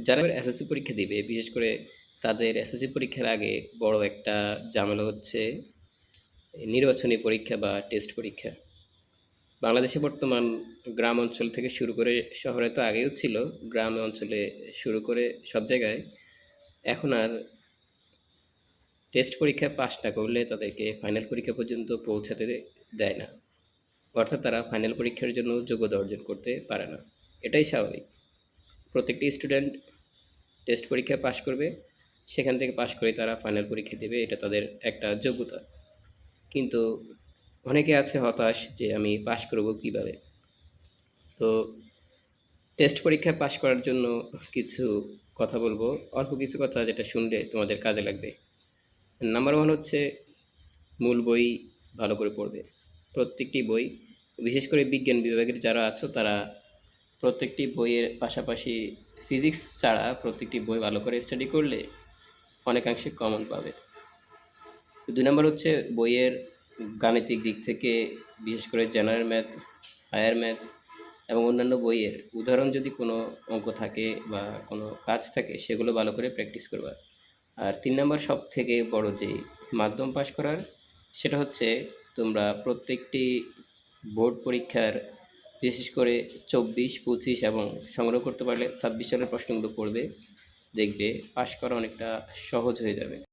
যারা এসএসসি পরীক্ষা দিবে, বিশেষ করে তাদের এসএসসি পরীক্ষার আগে বড় একটা ঝামেলা হচ্ছে নির্বাচনী পরীক্ষা বা টেস্ট পরীক্ষা। বাংলাদেশে বর্তমান গ্রাম অঞ্চল থেকে শুরু করে, শহরে তো আগেও ছিল, গ্রাম অঞ্চলে শুরু করে সব জায়গায় এখন আর টেস্ট পরীক্ষায় পাস না করলে তাদেরকে ফাইনাল পরীক্ষা পর্যন্ত পৌঁছাতে দেয় না। অর্থাৎ তারা ফাইনাল পরীক্ষার জন্য যোগ্যতা অর্জন করতে পারে না। এটাই স্বাভাবিক। প্রত্যেকটি স্টুডেন্ট টেস্ট পরীক্ষায় পাশ করবে, সেখান থেকে পাশ করে তারা ফাইনাল পরীক্ষা দেবে, এটা তাদের একটা যোগ্যতা। কিন্তু অনেকে আছে হতাশ যে আমি পাশ করব কিভাবে। তো টেস্ট পরীক্ষায় পাশ করার জন্য কিছু কথা বলবো, অল্প কিছু কথা যেটা শুনলে তোমাদের কাজে লাগবে। নাম্বার ওয়ান হচ্ছে মূল বই ভালো করে পড়বে। প্রত্যেকটি বই, বিশেষ করে বিজ্ঞান বিভাগের যারা আছো তারা প্রত্যেকটি বইয়ের পাশাপাশি ফিজিক্স ছাড়া প্রত্যেকটি বই ভালো করে স্টাডি করলে অনেকাংশে কমন পাবে। 2 নম্বর হচ্ছে বইয়ের গাণিতিক দিক থেকে, বিশেষ করে জেনারেল ম্যাথ, হায়ার ম্যাথ এবং অন্যান্য বইয়ের উদাহরণ যদি কোনো অঙ্ক থাকে বা কোনো কাজ থাকে সেগুলো ভালো করে প্র্যাকটিস করবা। আর 3 নম্বর সবথেকে বড় যে মাধ্যম পাস করার, সেটা হচ্ছে তোমরা প্রত্যেকটি বোর্ড পরীক্ষার বিশেষ করে 24, 25 এবং সংগ্রহ করতে পারলে 26 সালের প্রশ্নগুলো পড়বে, দেখবে পাস করা অনেকটা সহজ হয়ে যাবে।